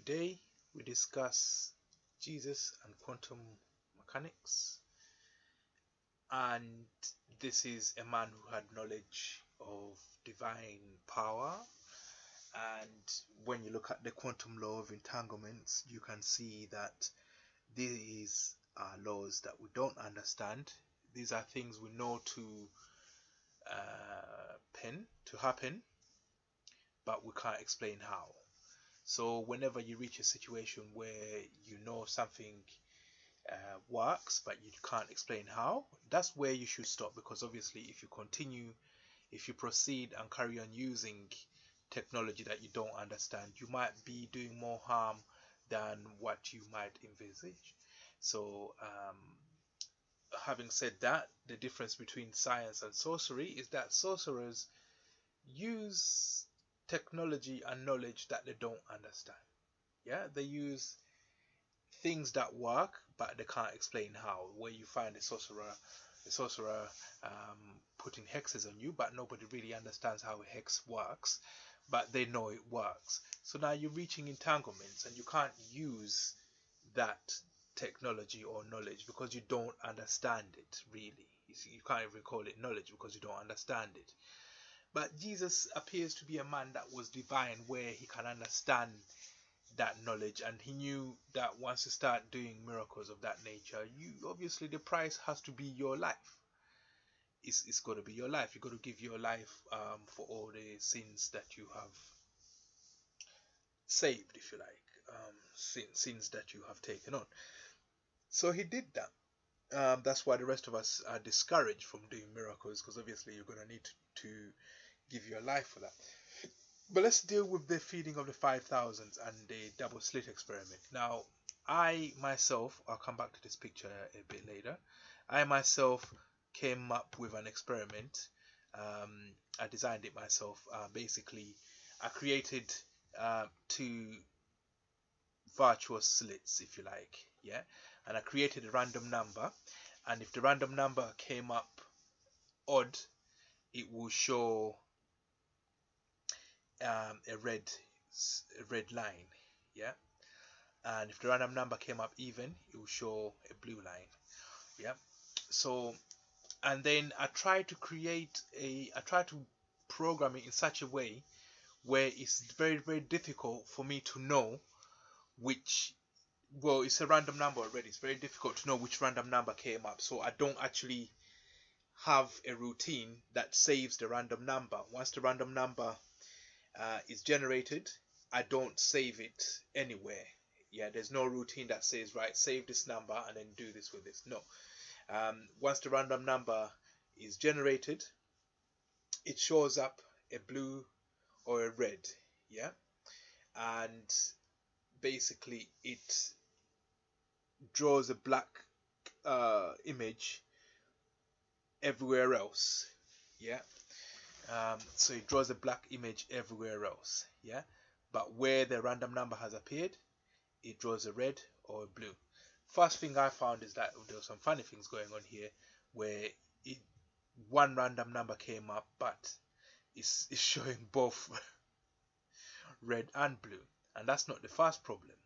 Today we discuss Jesus and quantum mechanics, and this is a man who had knowledge of divine power. And when you look at the quantum law of entanglements, you can see that these are laws that we don't understand. These are things we know to happen, but we can't explain how. So whenever you reach a situation where you know something works, but you can't explain how, that's where you should stop, because obviously if you proceed and carry on using technology that you don't understand, you might be doing more harm than what you might envisage. So having said that, the difference between science and sorcery is that sorcerers use technology and knowledge that they don't understand. Yeah, they use things that work, but they can't explain how. Where you find a sorcerer putting hexes on you, but nobody really understands how a hex works, but they know it works. So now you're reaching entanglements, and you can't use that technology or knowledge because you don't understand it really. You can't even call it knowledge because you don't understand it. But Jesus appears to be a man that was divine, where he can understand that knowledge, and he knew that once you start doing miracles of that nature, you obviously, the price has to be your life. It's got to be your life. You got to give your life for all the sins that you have saved, if you like, sins that you have taken on. So he did that. That's why the rest of us are discouraged from doing miracles, because obviously you're going to need to give your life for that. But let's deal with the feeding of the 5,000 and the double slit experiment. Now, I myself, I'll come back to this picture a bit later. I myself came up with an experiment. I designed it myself. Basically, I created two virtuous slits, if you like, yeah, and I created a random number, and if the random number came up odd, it will show a red line, yeah, and if the random number came up even, it will show a blue line, yeah. So, and then I try to program it in such a way where it's very, very difficult for me to know which, well, it's a random number already. It's very difficult to know which random number came up. So I don't actually have a routine that saves the random number. Once the random number is generated, I don't save it anywhere. Yeah, there's no routine that says, right, save this number and then do this with this. No. Once the random number is generated, it shows up a blue or a red, yeah, and basically it draws a black image everywhere else, yeah. So it draws a black image everywhere else, yeah, but where the random number has appeared, it draws a red or a blue. First thing I found is that there were some funny things going on here, where one random number came up, but it's showing both red and blue. And that's not the first problem.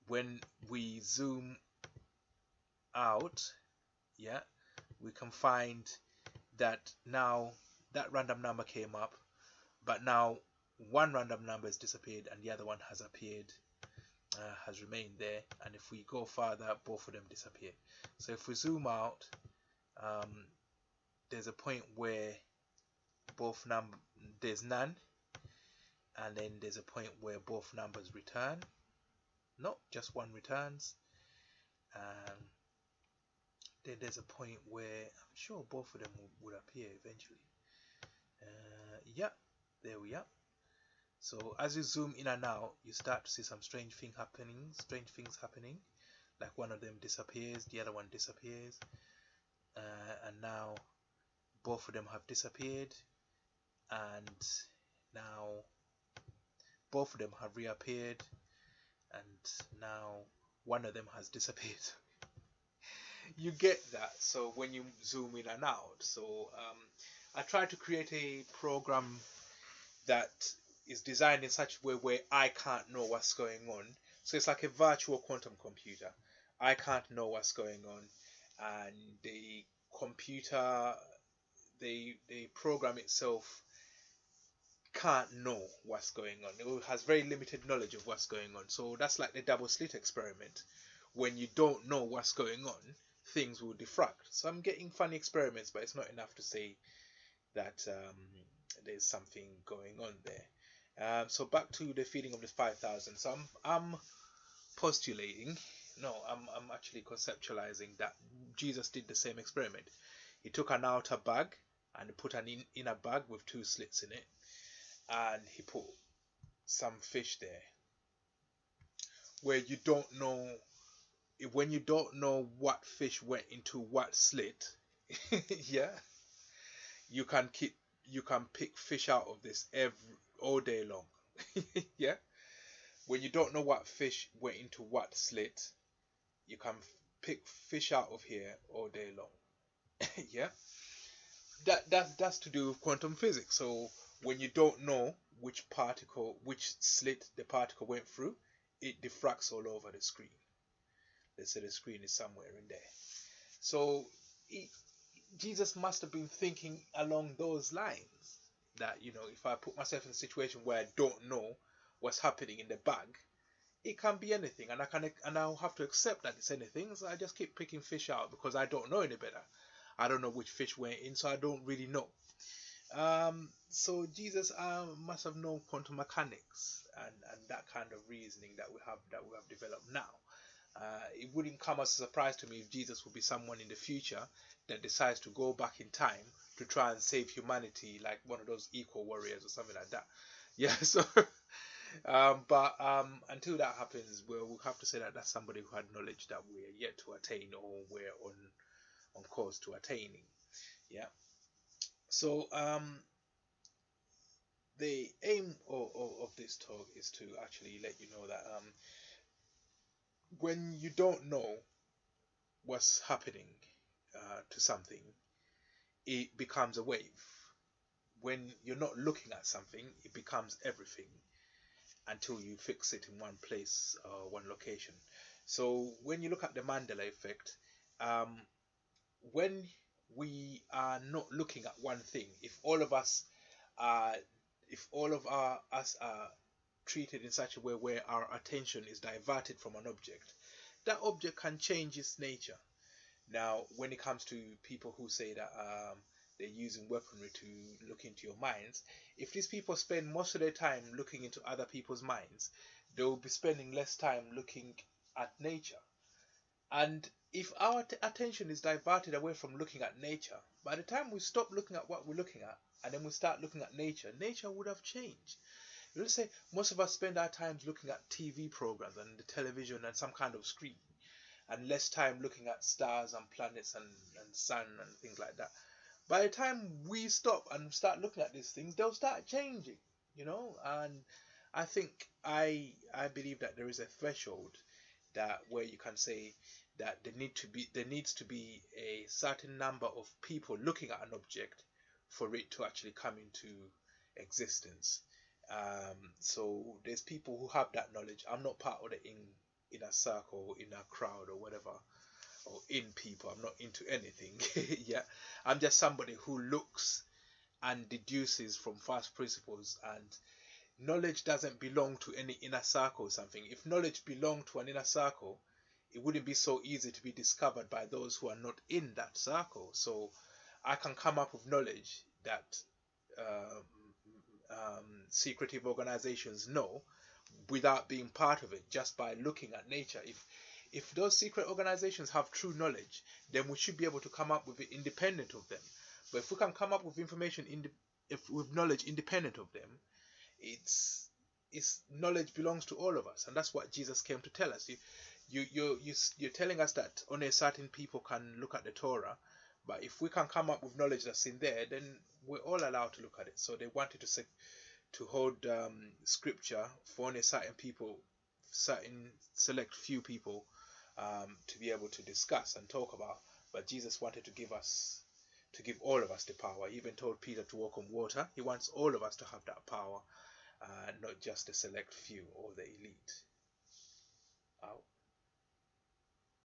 When we zoom out, yeah, we can find that now that random number came up, but now one random number has disappeared and the other one has appeared, has remained there. And if we go further, both of them disappear. So if we zoom out, there's a point where there's none, and then there's a point where both numbers return. No, just one returns. Then there's a point where I'm sure both of them would appear eventually. Yeah, there we are. So as you zoom in and out, you start to see some strange things happening. Like one of them disappears, the other one disappears, and now both of them have disappeared, and now both of them have reappeared, and now one of them has disappeared. You get that. So when you zoom in and out, so I try to create a program that is designed in such a way where I can't know what's going on. So it's like a virtual quantum computer. I can't know what's going on, and the computer, the program itself can't know what's going on. It has very limited knowledge of what's going on. So that's like the double slit experiment. When you don't know what's going on, things will diffract. So I'm getting funny experiments, but it's not enough to say that there's something going on there. So back to the feeding of the 5,000. So I'm postulating, no, I'm actually conceptualizing that Jesus did the same experiment. He took an outer bag and put an inner bag with two slits in it, and he put some fish there. Where you don't know, when you don't know what fish went into what slit, yeah, you can pick fish out of this all day long. Yeah, when you don't know what fish went into what slit, you can pick fish out of here all day long. Yeah, that's to do with quantum physics. So when you don't know which slit the particle went through, it diffracts all over the screen. Let's say the screen is somewhere in there. So Jesus must have been thinking along those lines, that, if I put myself in a situation where I don't know what's happening in the bag, it can be anything, and I'll have to accept that it's anything. So I just keep picking fish out because I don't know any better. I don't know which fish went in, so I don't really know. So Jesus must have known quantum mechanics and that kind of reasoning that we have developed now. It wouldn't come as a surprise to me if Jesus would be someone in the future that decides to go back in time to try and save humanity, like one of those eco warriors or something like that. Yeah. So, but until that happens, we'll have to say that that's somebody who had knowledge that we're yet to attain, or we're on course to attaining. Yeah. So the aim of this talk is to actually let you know that when you don't know what's happening to something, it becomes a wave. When you're not looking at something, it becomes everything until you fix it in one place, one location. So when you look at the Mandela effect, when we are not looking at one thing, if all of us are treated in such a way where our attention is diverted from an object, that object can change its nature. Now, when it comes to people who say that they're using weaponry to look into your minds, if these people spend most of their time looking into other people's minds, they will be spending less time looking at nature. And if our attention is diverted away from looking at nature, by the time we stop looking at what we're looking at and then we start looking at nature, nature would have changed. Let's say most of us spend our times looking at TV programs and the television and some kind of screen, and less time looking at stars and planets and sun and things like that. By the time we stop and start looking at these things, they'll start changing, And I think I believe that there is a threshold that where you can say that there needs to be a certain number of people looking at an object for it to actually come into existence. So there's people who have that knowledge. I'm not part of the in a circle, in a crowd or whatever, or in people. I'm not into anything. Yeah, I'm just somebody who looks and deduces from first principles, and knowledge doesn't belong to any inner circle or something. If knowledge belonged to an inner circle, it wouldn't be so easy to be discovered by those who are not in that circle. So I can come up with knowledge that secretive organizations know without being part of it, just by looking at nature. If those secret organizations have true knowledge, then we should be able to come up with it independent of them. But if we can come up with information with knowledge independent of them, it's knowledge belongs to all of us, and that's what Jesus came to tell us. You're telling us that only a certain people can look at the Torah, but if we can come up with knowledge that's in there, then we're all allowed to look at it. So they wanted to hold scripture for only certain people, certain select few people, to be able to discuss and talk about. But Jesus wanted to give all of us the power. He even told Peter to walk on water. He wants all of us to have that power. not just the select few or the elite.